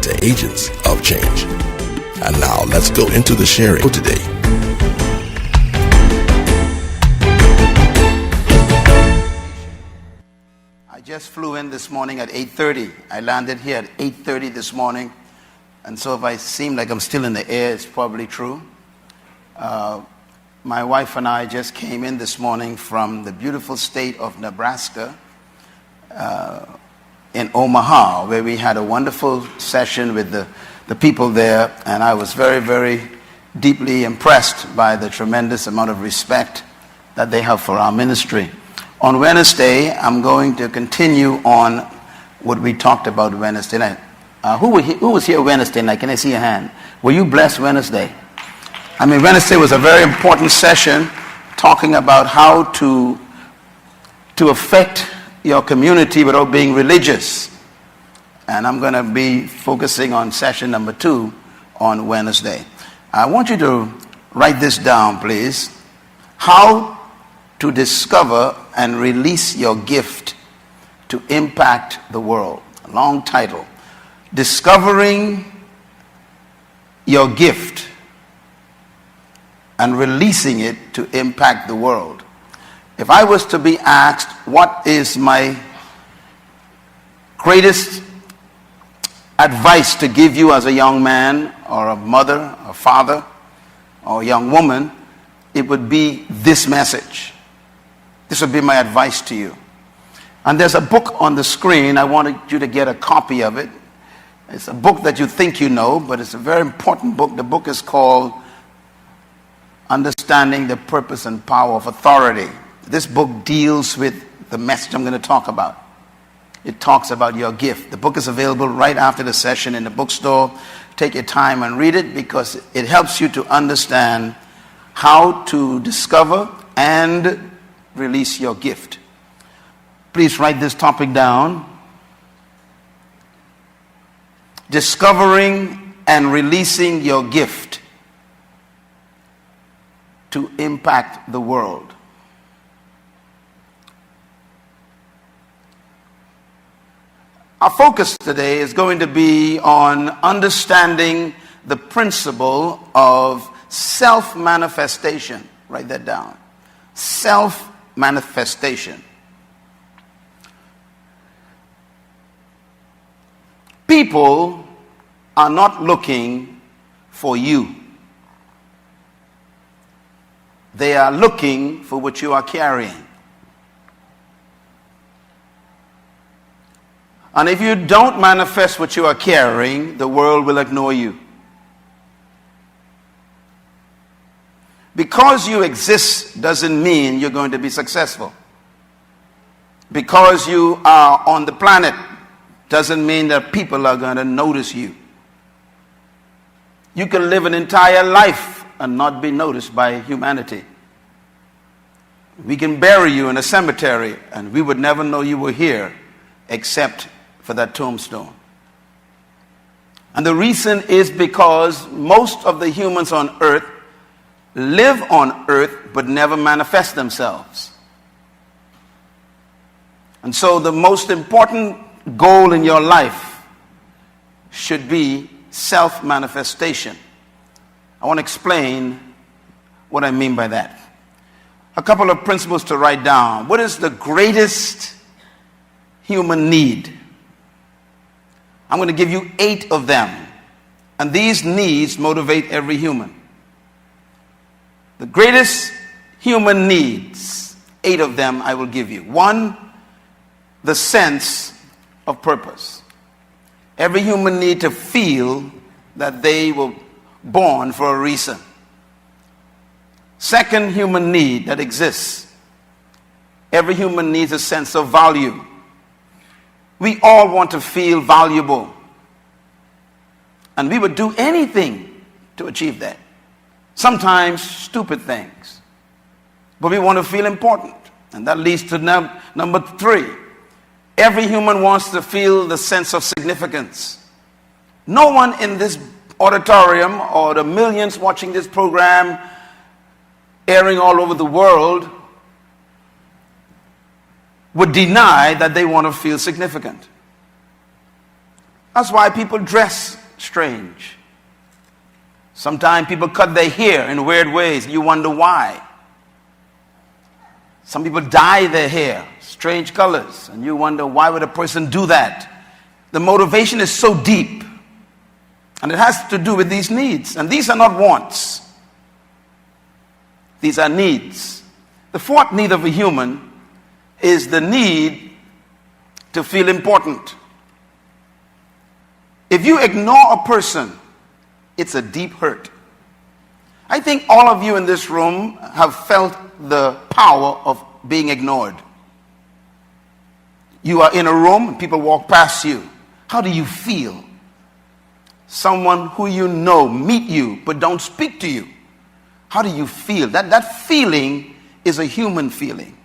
into agents of change. And now let's go into the sharing for today. I just flew in this morning at 8:30. I landed here at 8:30 this morning. And so if I seem like I'm still in the air, it's probably true. My wife and I just came in this morning from the beautiful state of Nebraska in Omaha, where we had a wonderful session with the people there. And I was very, very deeply impressed by the tremendous amount of respect that they have for our ministry. On Wednesday, I'm going to continue on what we talked about Wednesday night. Who was here Wednesday night? Can I see your hand? Were you blessed Wednesday? I mean, Wednesday was a very important session talking about how to affect your community without being religious. And I'm going to be focusing on session number 2 on Wednesday. I want you to write this down, please. How to discover and release your gift to impact the world. A long title. Discovering your gift and releasing it to impact the world. If I was to be asked what is my greatest advice to give you as a young man or a mother, a father, or a young woman, it would be this message. This would be my advice to you. And there's a book on the screen. I wanted you to get a copy of it. It's a book that you think you know, but it's a very important book. The book is called Understanding the Purpose and Power of Authority. This book deals with the message I'm going to talk about. It talks about your gift. The book is available right after the session in the bookstore. Take your time and read it because it helps you to understand how to discover and release your gift. Please write this topic down. Discovering and releasing your gift to impact the world. Our focus today is going to be on understanding the principle of self-manifestation. Write that down. Self-manifestation. People are not looking for you. They are looking for what you are carrying. And if you don't manifest what you are carrying, the world will ignore you. Because you exist doesn't mean you're going to be successful. Because you are on the planet doesn't mean that people are going to notice you. You can live an entire life and not be noticed by humanity. We can bury you in a cemetery and we would never know you were here except for that tombstone. And the reason is because most of the humans on earth live on earth but never manifest themselves. And so the most important goal in your life should be self-manifestation. I want to explain what I mean by that. A couple of principles to write down. What is the greatest human need? I'm going to give you 8 of them. And these needs motivate every human. The greatest human needs, 8 of them I will give you. 1, the sense of purpose. Every human needs to feel that they were born for a reason. Second human need that exists. Every human needs a sense of value. We all want to feel valuable. And we would do anything to achieve that. Sometimes stupid things. But we want to feel important. And that leads to number 3. Every human wants to feel the sense of significance. No one in this auditorium or the millions watching this program airing all over the world would deny that they want to feel significant. That's why people dress strange. Sometimes people cut their hair in weird ways. You wonder why. Some people dye their hair strange colors, and you wonder why would a person do that. The motivation is so deep, and it has to do with these needs. And these are not wants. These are needs. The fourth need of a human is the need to feel important. If you ignore a person, it's a deep hurt. I think all of you in this room have felt the power of being ignored. You are in a room and people walk past you. How do you feel? Someone who you know meet you but don't speak to you. How do you feel? That feeling is a human feeling.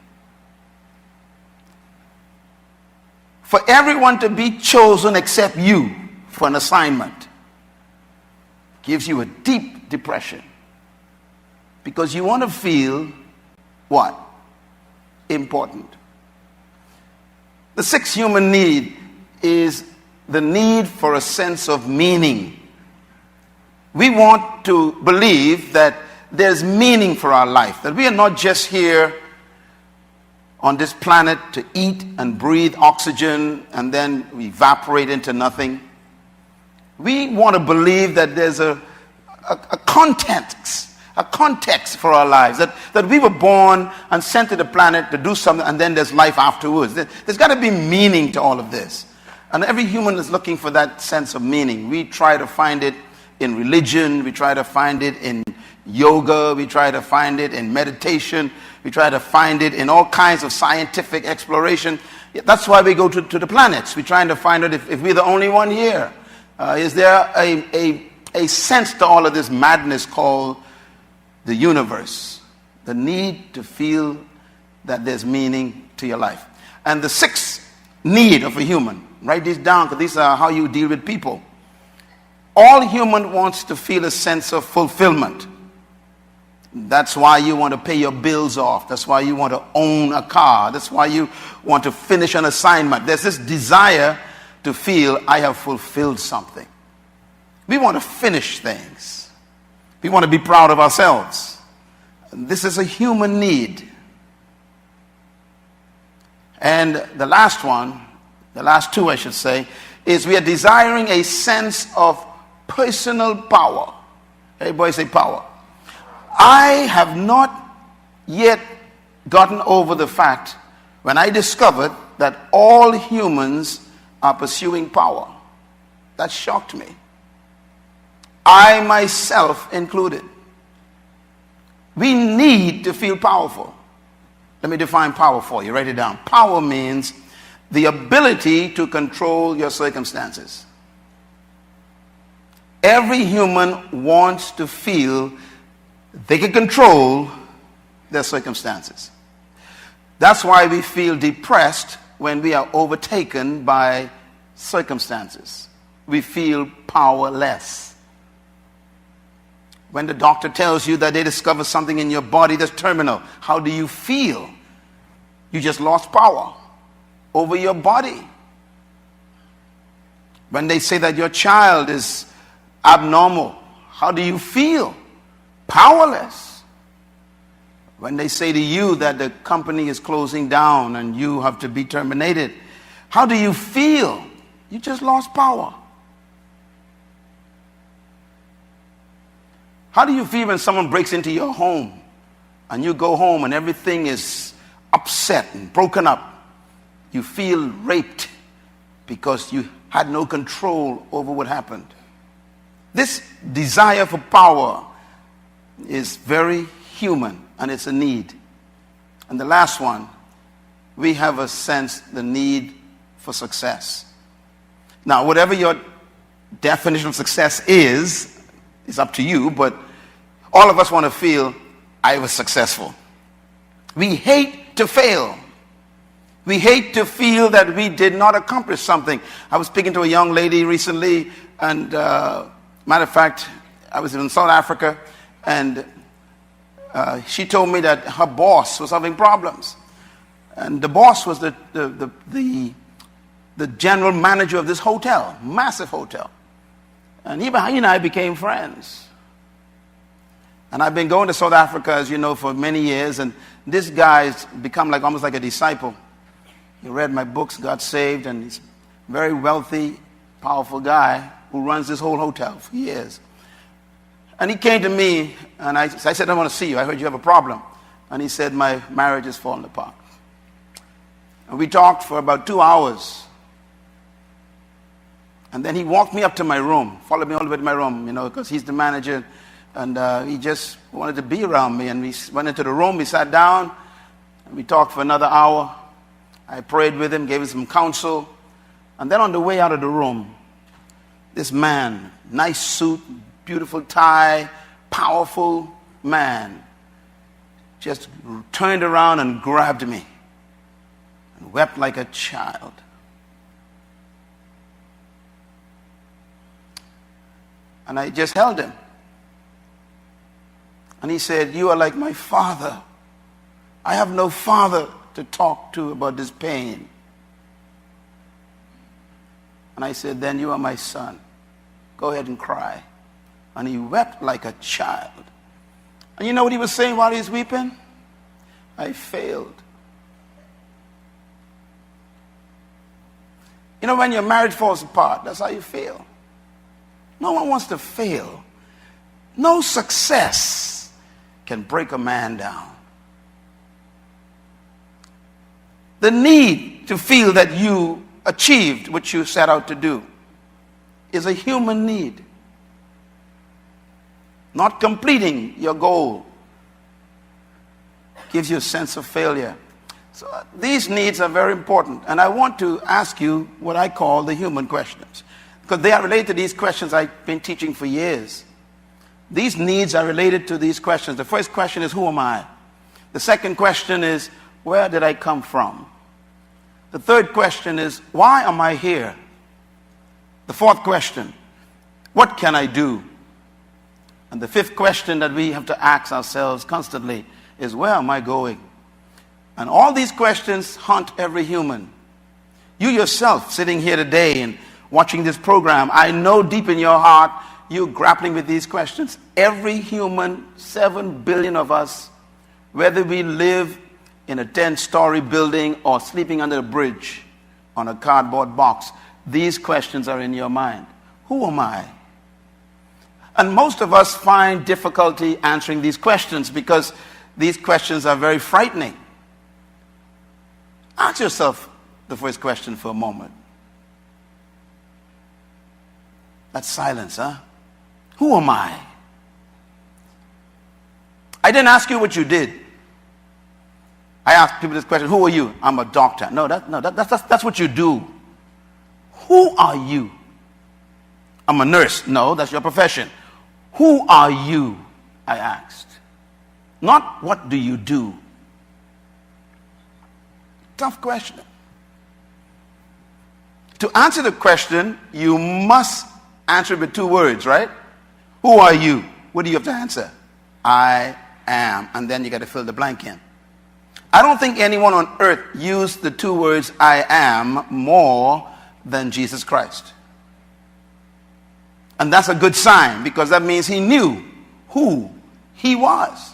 For everyone to be chosen except you for an assignment gives you a deep depression, because you want to feel what? Important. The sixth human need is the need for a sense of meaning. We want to believe that there's meaning for our life, that we are not just here on this planet to eat and breathe oxygen and then we evaporate into nothing. We want to believe that there's a context for our lives, that we were born and sent to the planet to do something, and then there's life afterwards. There's got to be meaning to all of this. And every human is looking for that sense of meaning. We try to find it in religion, we try to find it in yoga, we try to find it in meditation, we try to find it in all kinds of scientific exploration. That's why we go to the planets. We're trying to find out if we're the only one here. Is there a sense to all of this madness called the universe? The need to feel that there's meaning to your life. And the sixth need of a human, write these down because these are how you deal with people. All human wants to feel a sense of fulfillment. That's why you want to pay your bills off. That's why you want to own a car. That's why you want to finish an assignment. There's this desire to feel, I have fulfilled something. We want to finish things. We want to be proud of ourselves. This is a human need. And the last one, the last two I should say, is we are desiring a sense of personal power. Everybody say power. I have not yet gotten over the fact when I discovered that all humans are pursuing power. That shocked me. I myself included. We need to feel powerful. Let me define power for you. Write it down. Power means the ability to control your circumstances. Every human wants to feel they can control their circumstances. That's why we feel depressed when we are overtaken by circumstances. We feel powerless. When the doctor tells you that they discovered something in your body that's terminal, how do you feel? You just lost power over your body. When they say that your child is abnormal, how do you feel? Powerless. When they say to you that the company is closing down and you have to be terminated, how do you feel? You just lost power. How do you feel when someone breaks into your home and you go home and everything is upset and broken up? You feel raped because you had no control over what happened. This desire for power is very human, and it's a need. And the last one, we have a sense, the need for success. Now, whatever your definition of success is, it's up to you, but all of us want to feel, I was successful. We hate to fail. We hate to feel that we did not accomplish something. I was speaking to a young lady recently, and matter of fact, I was in South Africa, and she told me that her boss was having problems. And the boss was the the general manager of this hotel, massive hotel. And he and I became friends. And I've been going to South Africa, as you know, for many years. And this guy's become almost like a disciple. He read my books, got saved, and he's a very wealthy, powerful guy who runs this whole hotel for years. And he came to me, and I said, I want to see you. I heard you have a problem. And he said, my marriage is falling apart. And we talked for about 2 hours. And then he walked me up to my room, followed me all the way to my room, because he's the manager. And he just wanted to be around me. And we went into the room, we sat down, and we talked for another hour. I prayed with him, gave him some counsel. And then on the way out of the room, this man, nice suit, beautiful tie, powerful man, just turned around and grabbed me and wept like a child. And I just held him. And he said, you are like my father. I have no father to talk to about this pain. And I said, then you are my son. Go ahead and cry. And he wept like a child. And you know what he was saying while he was weeping? I failed. When your marriage falls apart, that's how you feel. No one wants to fail. No success can break a man down. The need to feel that you achieved what you set out to do is a human need. Not completing your goal gives you a sense of failure. So these needs are very important. And I want to ask you what I call the human questions, because they are related to these questions I've been teaching for years. These needs are related to these questions. The first question is, who am I? The second question is, where did I come from? The third question is, why am I here? The fourth question, what can I do? And the fifth question that we have to ask ourselves constantly is, where am I going? And all these questions haunt every human. You yourself, sitting here today and watching this program, I know deep in your heart, you're grappling with these questions. Every human, 7 billion of us, whether we live in a 10-story building or sleeping under a bridge on a cardboard box, these questions are in your mind. Who am I? And most of us find difficulty answering these questions because these questions are very frightening. Ask yourself the first question for a moment. That's silence, huh? Who am I? I didn't ask you what you did. I asked people this question, who are you? I'm a doctor. No, that's what you do. Who are you? I'm a nurse. No, that's your profession. Who are you? I asked. Not what do you do? Tough question. To answer the question, you must answer it with 2 words, right? Who are you? What do you have to answer? I am. And then you got to fill the blank in. I don't think anyone on earth used the 2 words I am more than Jesus Christ. And that's a good sign, because that means he knew who he was.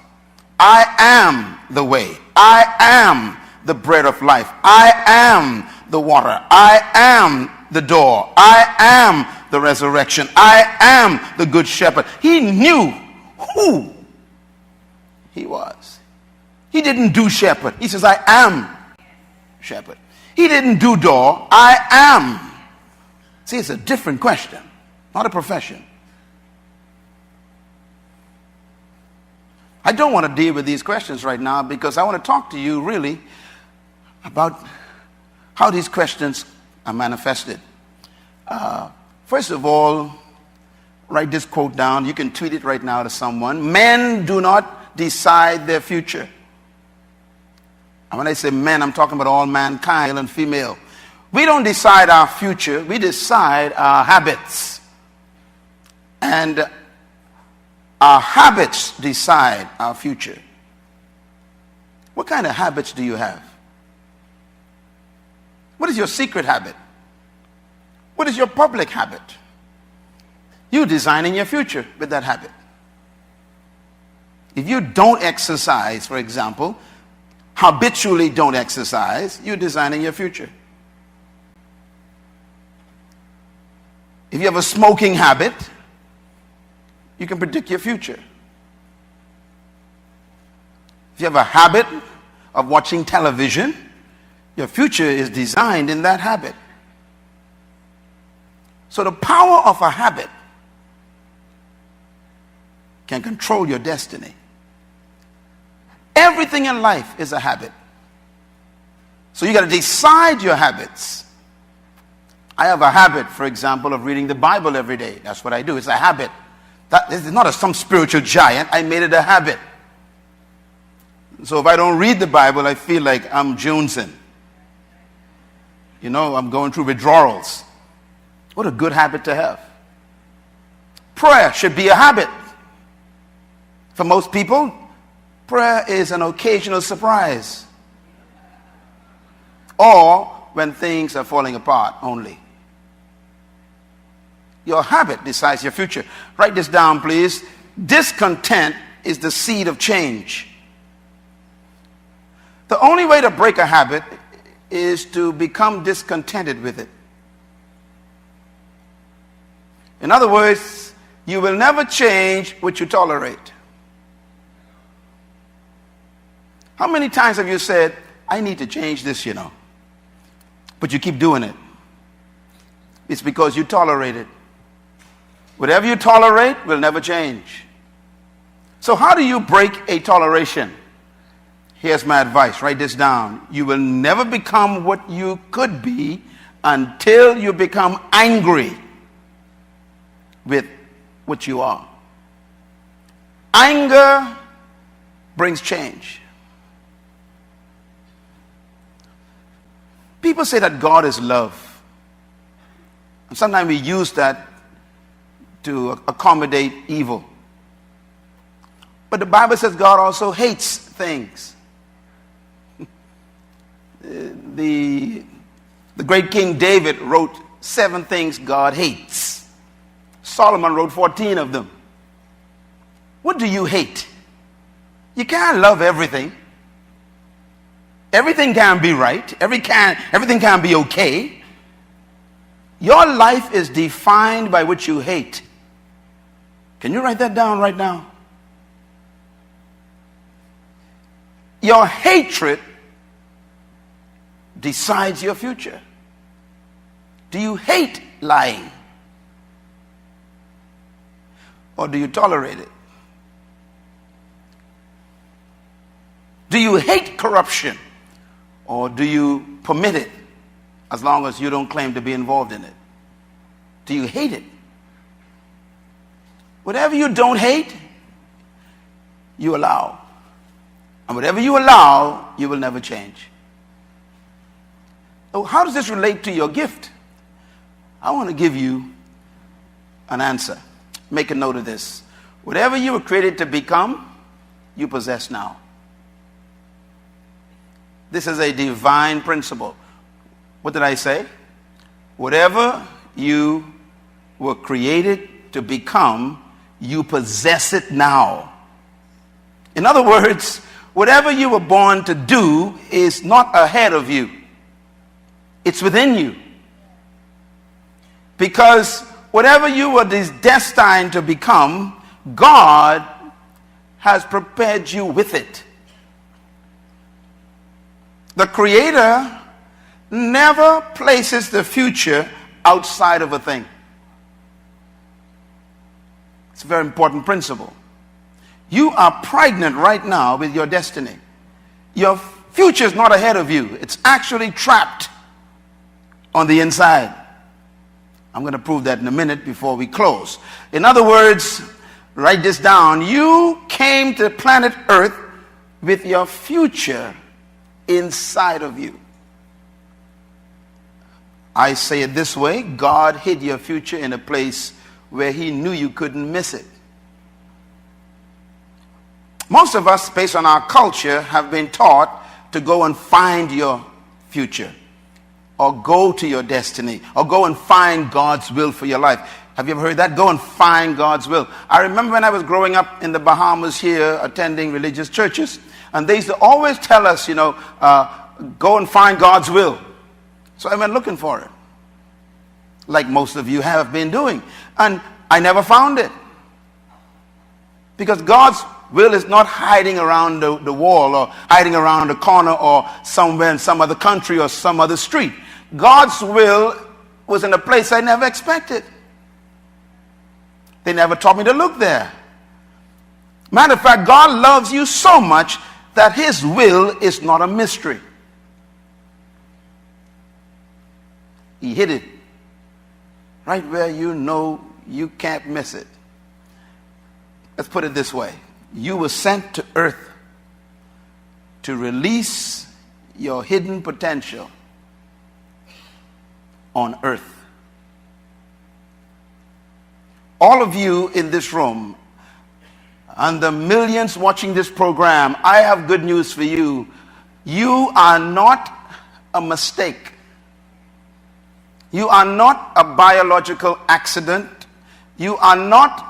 I am the way. I am the bread of life. I am the water. I am the door. I am the resurrection. I am the good shepherd. He knew who he was. He didn't do shepherd. He says, I am shepherd. He didn't do door. I am. See, it's a different question, not a profession. I don't want to deal with these questions right now because I want to talk to you really about how these questions are manifested. First of all, write this quote down. You can tweet it right now to someone. Men do not decide their future. And when I say men, I'm talking about all mankind, male and female. We don't decide our future. We decide our habits. And our habits decide our future. What kind of habits do you have? What is your secret habit? What is your public habit? You're designing your future with that habit. If you don't exercise, for example, habitually don't exercise, you're designing your future. If you have a smoking habit, you can predict your future. If you have a habit of watching television, your future is designed in that habit. So the power of a habit can control your destiny. Everything in life is a habit. So you got to decide your habits. I have a habit, for example, of reading the Bible every day. That's what I do. It's a habit. That is not some spiritual giant. I made it a habit. So if I don't read the Bible, I feel like I'm jonesing. You know, I'm going through withdrawals. What a good habit to have. Prayer should be a habit. For most people, prayer is an occasional surprise. Or when things are falling apart only. Your habit decides your future. Write this down, please. Discontent is the seed of change. The only way to break a habit is to become discontented with it. In other words, you will never change what you tolerate. How many times have you said, I need to change this, you know, but you keep doing it? It's because you tolerate it. Whatever you tolerate will never change. So how do you break a toleration? Here's my advice. Write this down. You will never become what you could be until you become angry with what you are. Anger brings change. People say that God is love. And sometimes we use that to accommodate evil. But the Bible says God also hates things. The great King David wrote 7 things God hates. Solomon wrote 14 of them. What do you hate? You can't love everything. Everything can be right. Everything can be okay. Your life is defined by what you hate. Can you write that down right now? Your hatred decides your future. Do you hate lying? Or do you tolerate it? Do you hate corruption? Or do you permit it as long as you don't claim to be involved in it? Do you hate it? Whatever you don't hate, you allow. And whatever you allow, you will never change. So how does this relate to your gift? I want to give you an answer. Make a note of this. Whatever you were created to become, you possess now. This is a divine principle. What did I say? Whatever you were created to become, you possess it now. In other words, whatever you were born to do is not ahead of you. It's within you. Because whatever you were destined to become, God has prepared you with it. The Creator never places the future outside of a thing. It's a very important principle. You are pregnant right now with your destiny. Your future is not ahead of you. It's actually trapped on the inside. I'm going to prove that in a minute before we close. In other words, write this down. You came to planet Earth with your future inside of you. I say it this way: God hid your future in a place where he knew you couldn't miss it. Most of us, based on our culture, have been taught to go and find your future. or go to your destiny, or go and find God's will for your life. Have you ever heard that? Go and find God's will. I remember when I was growing up in the Bahamas here, attending religious churches, and they used to always tell us, go and find God's will. So I went looking for it, like most of you have been doing. And I never found it. Because God's will is not hiding around the wall, or hiding around the corner, or somewhere in some other country or some other street. God's will was in a place I never expected. They never taught me to look there. Matter of fact, God loves you so much that his will is not a mystery. He hid it right where you know you can't miss it. Let's put it this way. You were sent to earth to release your hidden potential on earth. All of you in this room and the millions watching this program, I have good news for you. You are not a mistake. You are not a biological accident. You are not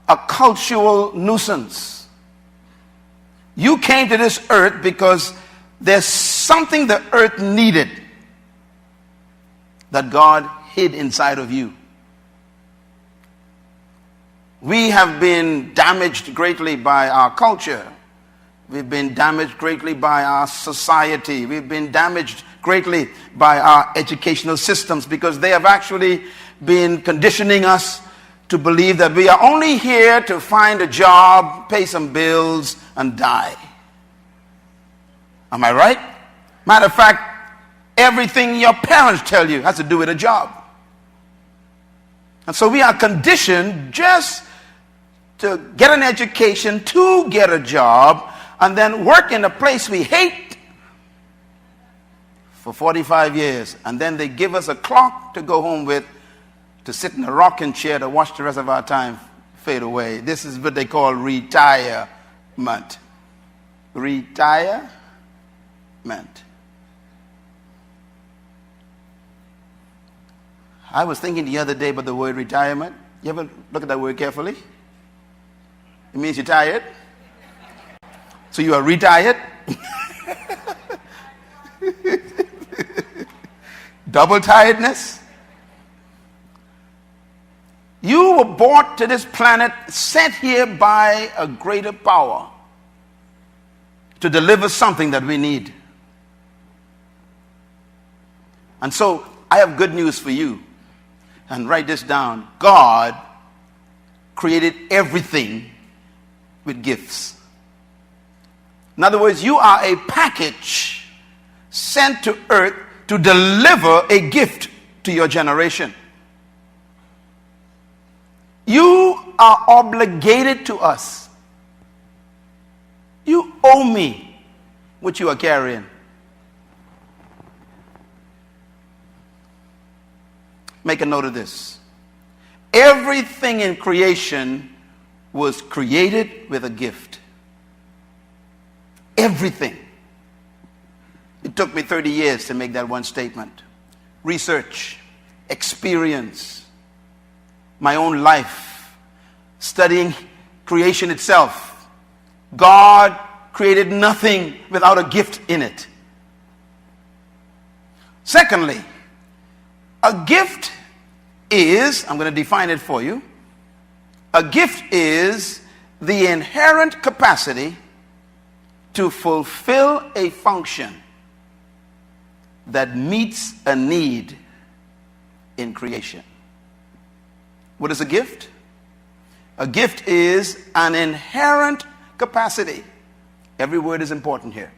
a cultural nuisance. You came to this earth because there's something the earth needed that God hid inside of you. We have been damaged greatly by our culture. We've been damaged greatly by our society. We've been damaged greatly by our educational systems, because they have actually been conditioning us to believe that we are only here to find a job, pay some bills, and die. Am I right? Matter of fact, everything your parents tell you has to do with a job. And so we are conditioned just to get an education, to get a job, and then work in a place we hate for 45 years. And then they give us a clock to go home with, to sit in a rocking chair to watch the rest of our time fade away. This is what they call retirement. Retirement. I was thinking the other day about the word retirement. You ever look at that word carefully? It means you're tired. So you are retired. Double tiredness. You were brought to this planet, sent here by a greater power to deliver something that we need. And so I have good news for you. And write this down. God created everything with gifts. In other words, you are a package sent to earth to deliver a gift to your generation. You are obligated to us. You owe me what you are carrying. Make a note of this. Everything in creation was created with a gift. Everything. It took me 30 years to make that one statement. Research, experience, my own life, studying creation itself. God created nothing without a gift in it. Secondly, a gift is, I'm going to define it for you. A gift is the inherent capacity to fulfill a function that meets a need in creation. What is a gift? A gift is an inherent capacity. Every word is important here.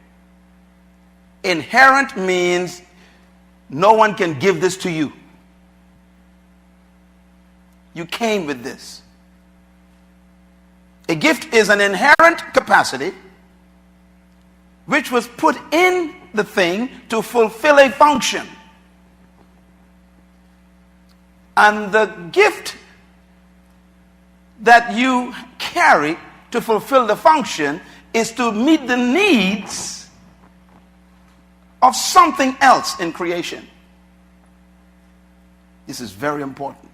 Inherent means no one can give this to you. You came with this. A gift is an inherent capacity which was put in the thing to fulfill a function. And the gift that you carry to fulfill the function is to meet the needs of something else in creation. This is very important.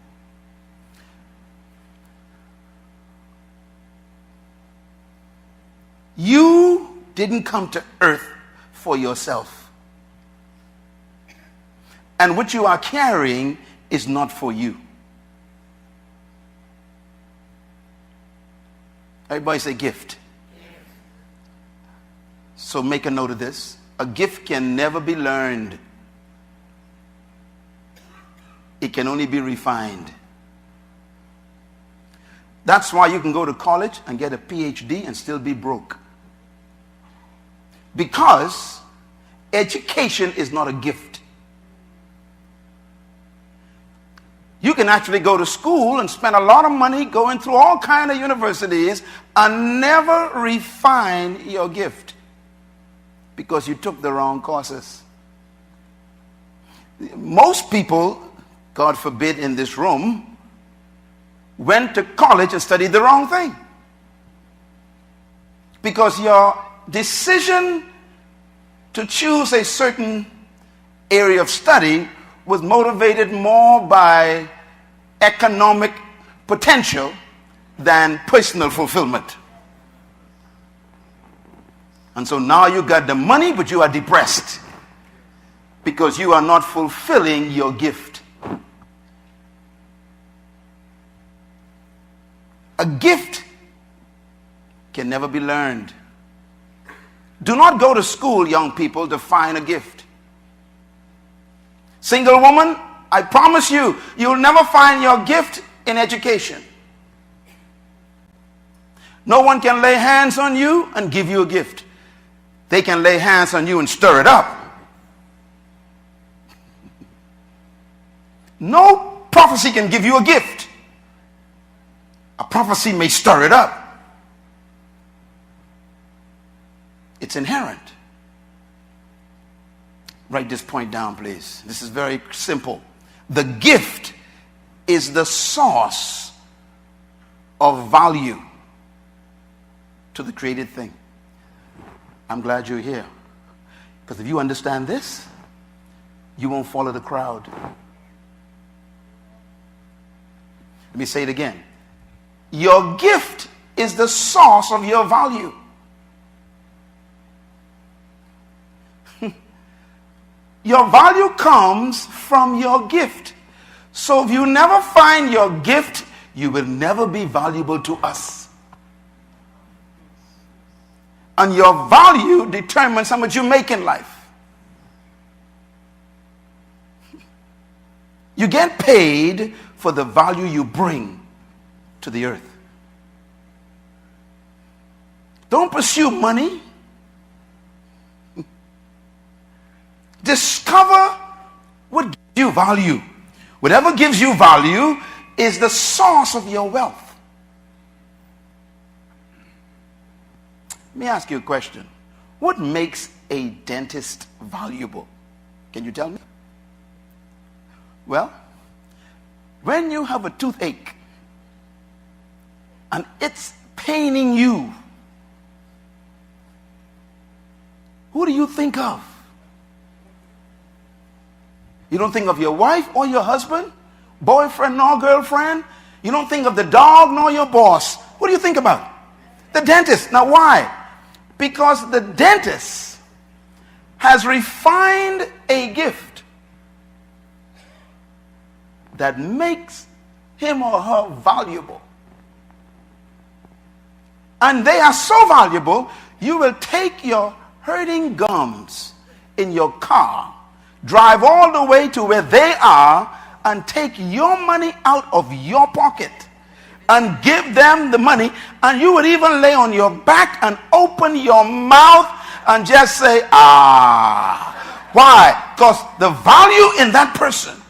You didn't come to earth for yourself. And what you are carrying is not for you. Everybody say gift. So make a note of this. A gift can never be learned. It can only be refined. That's why you can go to college and get a PhD and still be broke. Because education is not a gift. You can actually go to school and spend a lot of money going through all kinds of universities and never refine your gift because you took the wrong courses. Most people, God forbid, in this room, went to college and studied the wrong thing. Because your decision to choose a certain area of study was motivated more by economic potential than personal fulfillment. And so now you got the money, but you are depressed because you are not fulfilling your gift. A gift can never be learned. Do not go to school, young people, to find a gift. Single woman, I promise you, you'll never find your gift in education. No one can lay hands on you and give you a gift. They can lay hands on you and stir it up. No prophecy can give you a gift. A prophecy may stir it up. It's inherent. Write this point down, please. This is very simple. The gift is the source of value to the created thing. I'm glad you're here. Because if you understand this, you won't follow the crowd. Let me say it again. Your gift is the source of your value. Your value comes from your gift. So if you never find your gift, you will never be valuable to us. And your value determines how much you make in life. You get paid for the value you bring to the earth. Don't pursue money. Discover what gives you value. Whatever gives you value is the source of your wealth. Let me ask you a question. What makes a dentist valuable? Can you tell me? Well, when you have a toothache and it's paining you, who do you think of? You don't think of your wife or your husband, boyfriend nor girlfriend. You don't think of the dog nor your boss. What do you think about? The dentist. Now why? Because the dentist has refined a gift that makes him or her valuable. And they are so valuable, you will take your hurting gums in your car, drive all the way to where they are, and take your money out of your pocket and give them the money, and you would even lay on your back and open your mouth and just say, ah. Why? Because the value in that person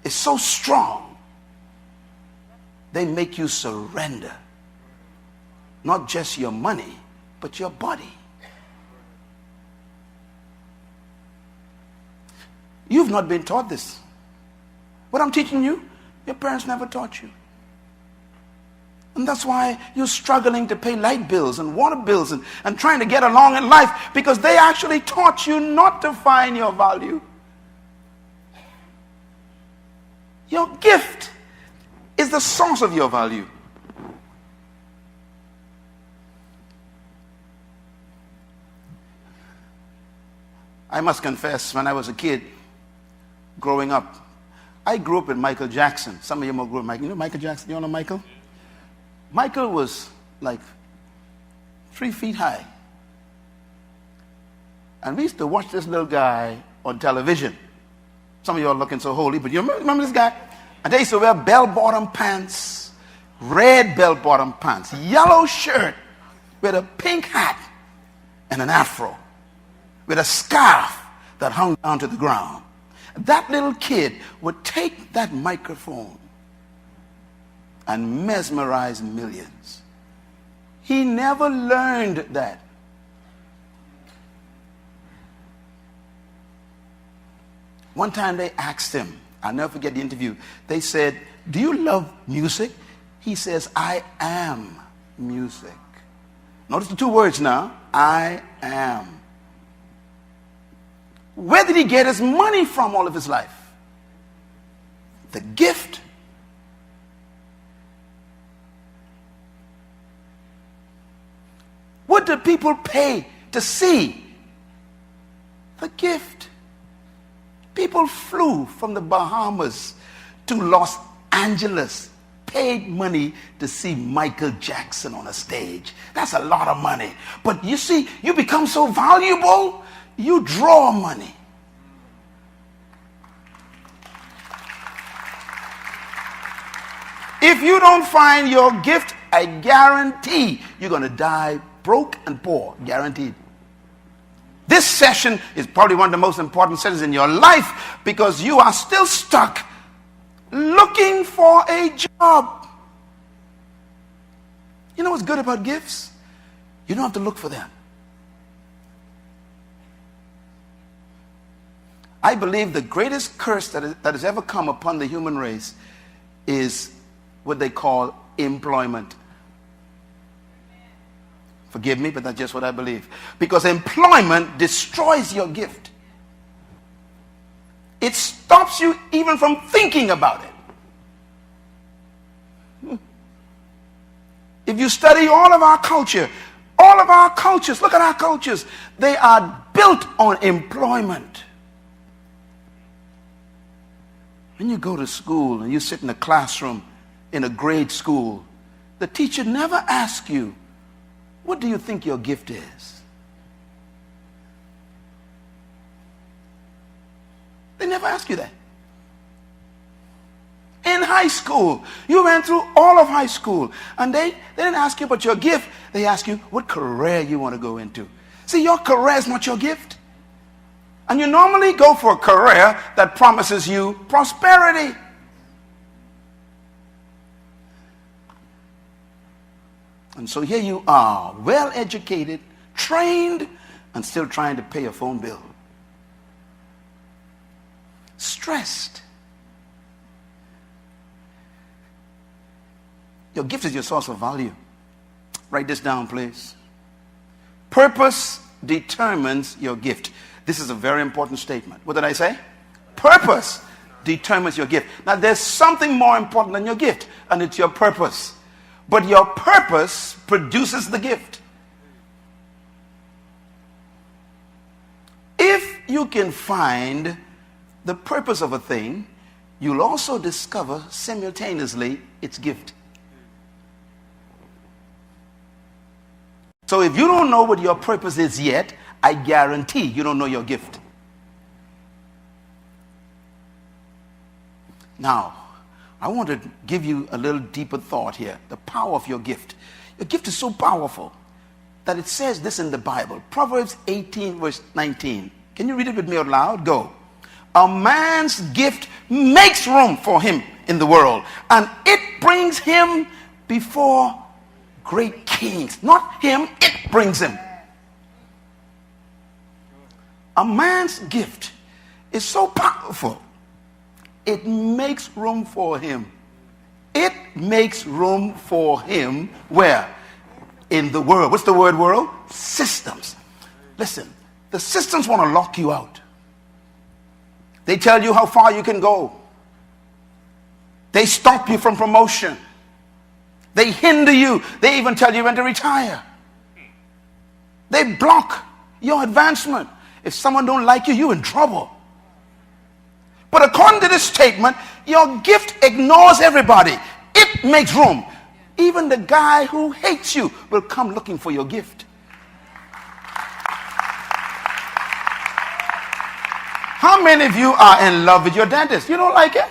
is so strong. They make you surrender not just your money, but your body. You've not been taught this. What I'm teaching you, your parents never taught you. And that's why you're struggling to pay light bills and water bills and trying to get along in life, because they actually taught you not to find your value. Your gift is the source of your value. I must confess, when I was a kid, growing up, I grew up with Michael Jackson. Some of you more grew up with Michael. You know Michael Jackson? You all know Michael? Michael was like 3 feet high. And we used to watch this little guy on television. Some of you are looking so holy, but you remember this guy? And they used to wear bell-bottom pants, red bell-bottom pants, yellow shirt with a pink hat and an afro, with a scarf that hung down to the ground. That little kid would take that microphone and mesmerize millions. He never learned that. One time they asked him, I'll never forget the interview. They said, do you love music? He says, I am music. Notice the 2 words now. I am. Where did he get his money from all of his life? The gift. What did people pay to see? The gift. People flew from the Bahamas to Los Angeles, paid money to see Michael Jackson on a stage. That's a lot of money. But you see, you become so valuable, you draw money. If you don't find your gift, I guarantee you're going to die broke and poor. Guaranteed. This session is probably one of the most important sessions in your life because you are still stuck looking for a job. You know what's good about gifts? You don't have to look for them. I believe the greatest curse that has ever come upon the human race is what they call employment. Forgive me, but that's just what I believe. Because employment destroys your gift. It stops you even from thinking about it. If you study all of our culture, all of our cultures, look at our cultures, they are built on employment. When you go to school and you sit in a classroom in a grade school, the teacher never asks you, what do you think your gift is? They never ask you that. In high school, you went through all of high school, and they didn't ask you about your gift. They ask you what career you want to go into. See, your career is not your gift. And you normally go for a career that promises you prosperity. And so here you are, well educated, trained, and still trying to pay a phone bill. Stressed. Your gift is your source of value. Write this down, please. Purpose determines your gift. This is a very important statement. What did I say? Purpose determines your gift. Now, there's something more important than your gift, and it's your purpose. But your purpose produces the gift. If you can find the purpose of a thing, you'll also discover simultaneously its gift. So if you don't know what your purpose is yet, I guarantee you don't know your gift. Now, I want to give you a little deeper thought here. The power of your gift. Your gift is so powerful that it says this in the Bible. Proverbs 18 verse 19. Can you read it with me out loud? Go. A man's gift makes room for him in the world, and it brings him before great kings. Not him, it brings him. A man's gift is so powerful. It makes room for him. It makes room for him where? In the world. What's the word world? Systems. Listen, the systems want to lock you out. They tell you how far you can go. They stop you from promotion. They hinder you. They even tell you when to retire. They block your advancement. If someone don't like you, you're in trouble. But according to this statement, your gift ignores everybody. It makes room. Even the guy who hates you will come looking for your gift. How many of you are in love with your dentist? You don't like it?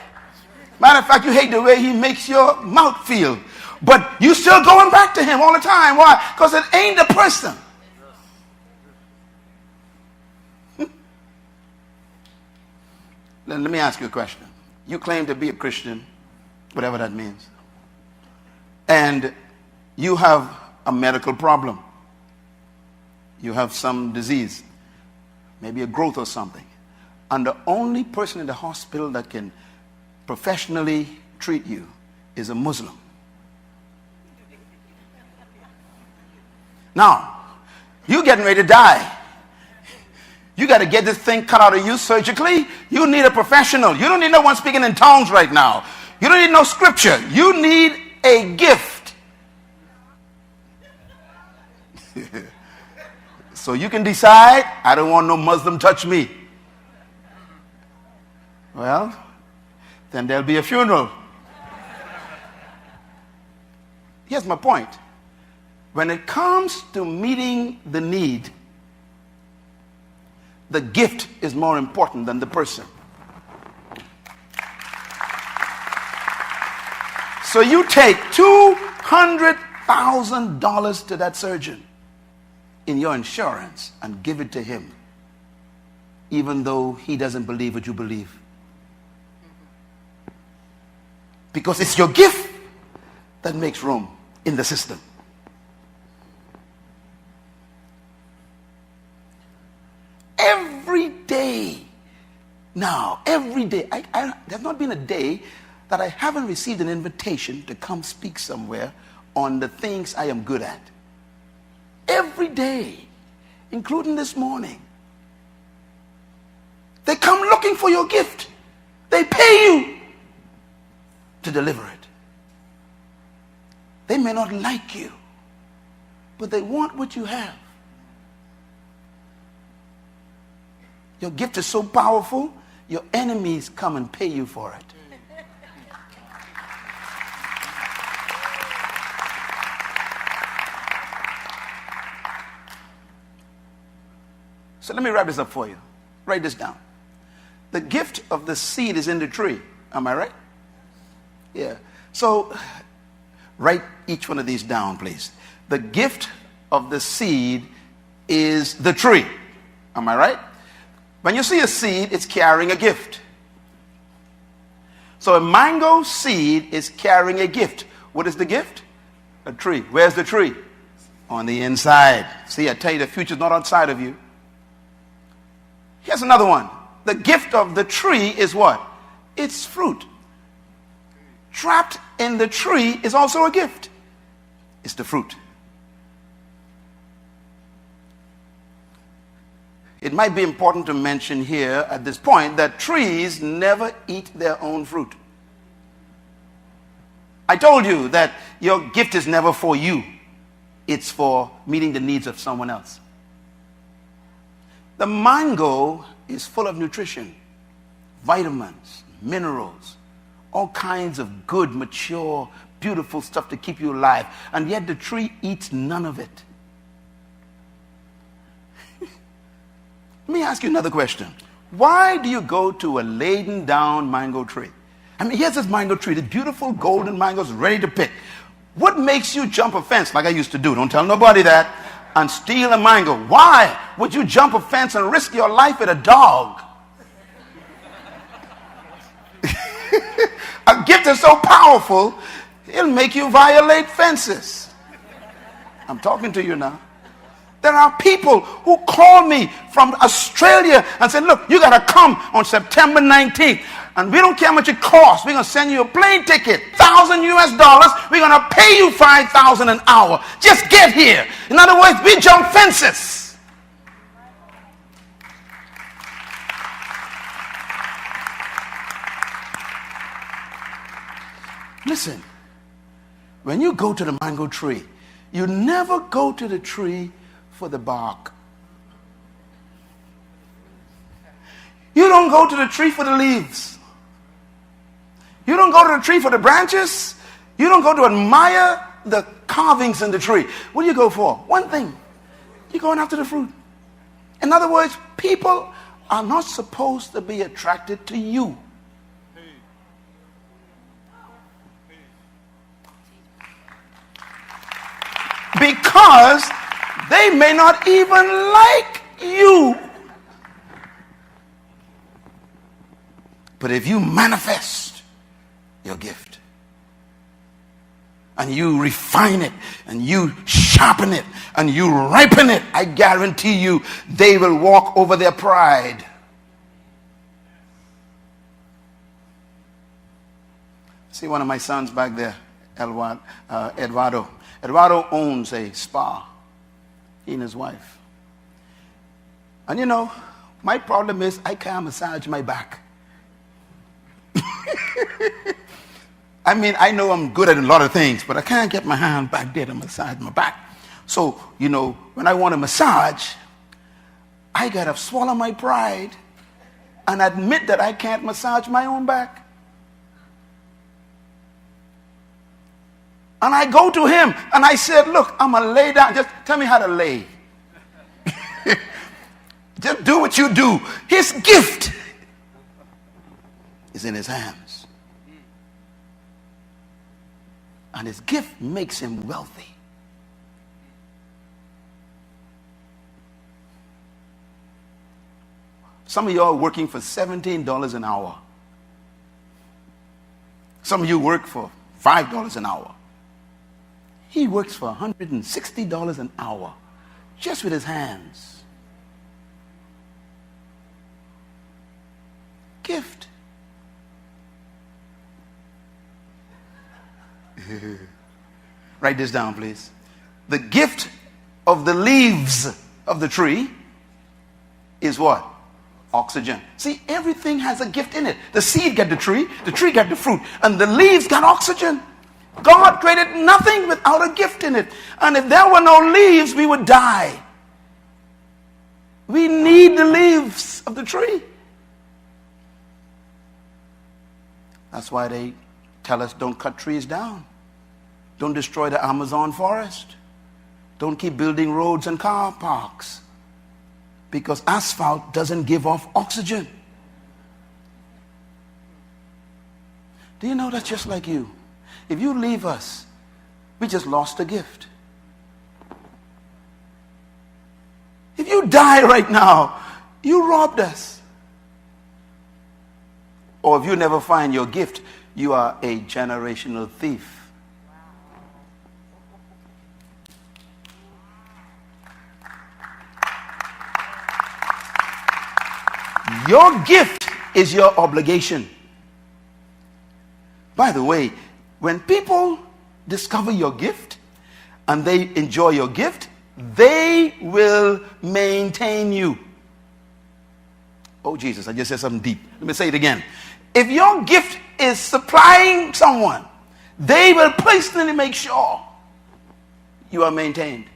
Matter of fact, you hate the way he makes your mouth feel. But you still going back to him all the time. Why? Because it ain't the person. Let me ask you a question. You claim to be a Christian, whatever that means, and you have a medical problem. You have some disease, maybe a growth or something. And the only person in the hospital that can professionally treat you is a Muslim. Now, you're getting ready to die. You got to get this thing cut out of you surgically. You need a professional. You don't need no one speaking in tongues right now. You don't need no scripture. You need a gift. So you can decide, I don't want no Muslim touch me. Well, then there'll be a funeral. Here's my point. When it comes to meeting the need, the gift is more important than the person. So you take $200,000 to that surgeon in your insurance and give it to him, even though he doesn't believe what you believe. Because it's your gift that makes room in the system. Every day now, every day, there's not been a day that I haven't received an invitation to come speak somewhere on the things I am good at. Every day, including this morning. They come looking for your gift. They pay you to deliver it. They may not like you, but they want what you have. Your gift is so powerful, your enemies come and pay you for it. So let me wrap this up for you. Write this down. The gift of the seed is in the tree. Am I right? Yeah. So write each one of these down, please. The gift of the seed is the tree. Am I right? When you see a seed, it's carrying a gift. So a mango seed is carrying a gift. What is the gift? A tree. Where's the tree? On the inside. See, I tell you, the future's not outside of you. Here's another one. The gift of the tree is what? It's fruit. Trapped in the tree is also a gift. It's the fruit. It might be important to mention here at this point that trees never eat their own fruit. I told you that your gift is never for you. It's for meeting the needs of someone else. The mango is full of nutrition, vitamins, minerals, all kinds of good, mature, beautiful stuff to keep you alive. And yet the tree eats none of it. Let me ask you another question. Why do you go to a laden down mango tree? I mean, here's this mango tree, the beautiful golden mangoes ready to pick. What makes you jump a fence like I used to do? Don't tell nobody that. And steal a mango. Why would you jump a fence and risk your life with a dog? A gift is so powerful, it'll make you violate fences. I'm talking to you now. There are people who call me from Australia and say, look, you got to come on September 19th. And we don't care how much it costs. We're going to send you a plane ticket, $1,000 US. We're going to pay you $5,000 an hour. Just get here. In other words, we jump fences. Listen, when you go to the mango tree, you never go to the tree for the bark. You don't go to the tree for the leaves. You don't go to the tree for the branches. You don't go to admire the carvings in the tree. What do you go for? One thing. You're going after the fruit. In other words, people are not supposed to be attracted to you. Because they may not even like you. But if you manifest your gift, and you refine it, and you sharpen it, and you ripen it, I guarantee you they will walk over their pride. See one of my sons back there, Eduardo. Eduardo owns a spa, he and his wife. And you know, my problem is I can't massage my back. I mean, I know I'm good at a lot of things, but I can't get my hand back there to massage my back. So, you know, when I want to massage, I got to swallow my pride and admit that I can't massage my own back. And I go to him and I said, look, I'm going to lay down. Just tell me how to lay. Just do what you do. His gift is in his hands. And his gift makes him wealthy. Some of you are working for $17 an hour. Some of you work for $5 an hour. He works for $160 an hour just with his hands. Gift. Write this down, please. The gift of the leaves of the tree is what? Oxygen. See, everything has a gift in it. The seed got the tree got the fruit, and the leaves got oxygen. God created nothing without a gift in it. And if there were no leaves, we would die. We need the leaves of the tree. That's why they tell us don't cut trees down. Don't destroy the Amazon forest. Don't keep building roads and car parks. Because asphalt doesn't give off oxygen. Do you know that's just like you? If you leave us, we just lost a gift. If you die right now, you robbed us. Or if you never find your gift, you are a generational thief. Your gift is your obligation. By the way, when people discover your gift and they enjoy your gift, they will maintain you. Oh, Jesus, I just said something deep. Let me say it again. If your gift is supplying someone, they will personally make sure you are maintained.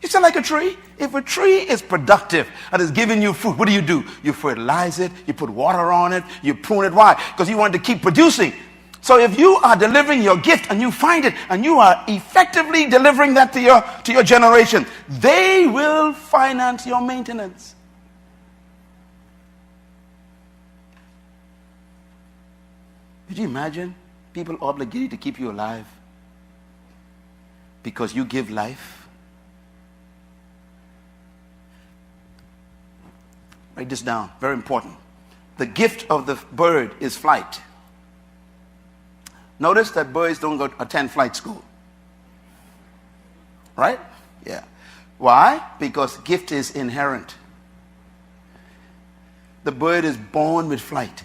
It's not like a tree. If a tree is productive and is giving you fruit, what do? You fertilize it, you put water on it, you prune it. Why? Because you want it to keep producing. So if you are delivering your gift and you find it and you are effectively delivering that to your generation, they will finance your maintenance. Could you imagine people obligated to keep you alive because you give life? Write this down, very important. The gift of the bird is flight. Notice that birds don't go attend flight school. Right? Yeah. Why? Because gift is inherent. The bird is born with flight.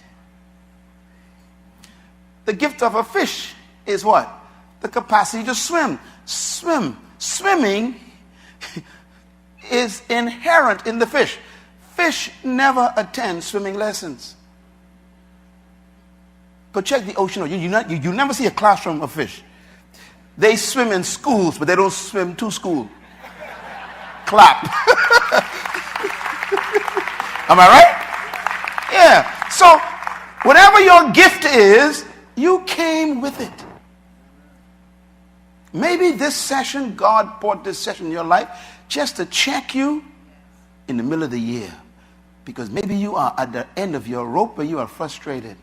The gift of a fish is what? The capacity to swim. Swimming is inherent in the fish. Fish never attend swimming lessons. Go check the ocean. You never see a classroom of fish. They swim in schools, but they don't swim to school. Clap. Am I right? Yeah. So, whatever your gift is, you came with it. Maybe this session, God brought this session in your life just to check you in the middle of the year. Because maybe you are at the end of your rope where you are frustrated.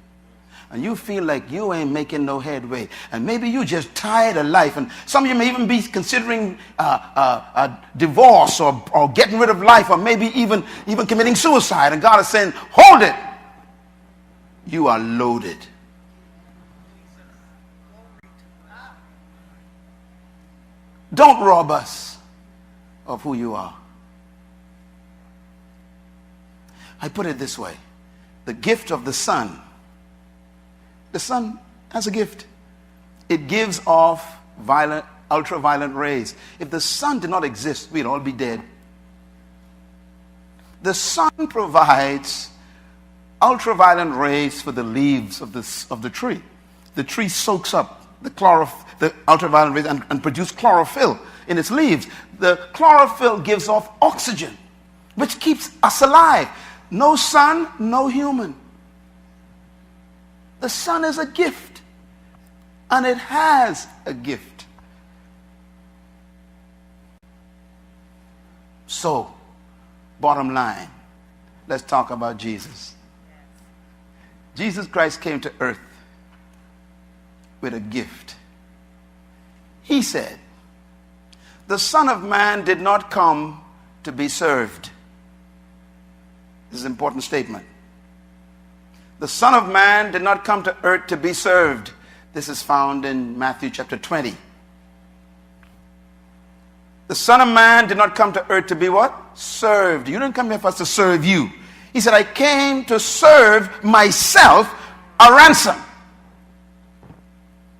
And you feel like you ain't making no headway. And maybe you just tired of life. And some of you may even be considering divorce or getting rid of life, or maybe even committing suicide. And God is saying, hold it. You are loaded. Don't rob us of who you are. I put it this way. The gift of the sun. The sun has a gift. It gives off ultraviolet rays. If the sun did not exist, we'd all be dead. The sun provides ultraviolet rays for the leaves of the tree. The tree soaks up the ultraviolet rays and produces chlorophyll in its leaves. The chlorophyll gives off oxygen, which keeps us alive. No sun, no human. The sun is a gift, and it has a gift. So, bottom line, let's talk about Jesus. Jesus Christ came to earth with a gift. He said, the Son of Man did not come to be served. This is an important statement. The Son of Man did not come to earth to be served. This is found in Matthew chapter 20. The Son of Man did not come to earth to be what? Served. You didn't come here for us to serve you. He said, I came to serve myself a ransom.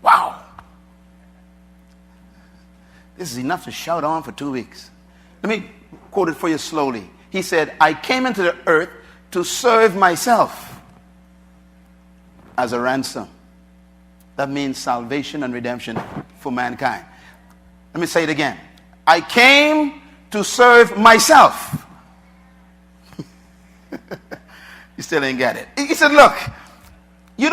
Wow. This is enough to shout on for 2 weeks. Let me quote it for you slowly. He said, I came into the earth to serve myself as a ransom. That means salvation and redemption for mankind. Let me say it again. I came to serve myself. You still ain't get it. He said, look,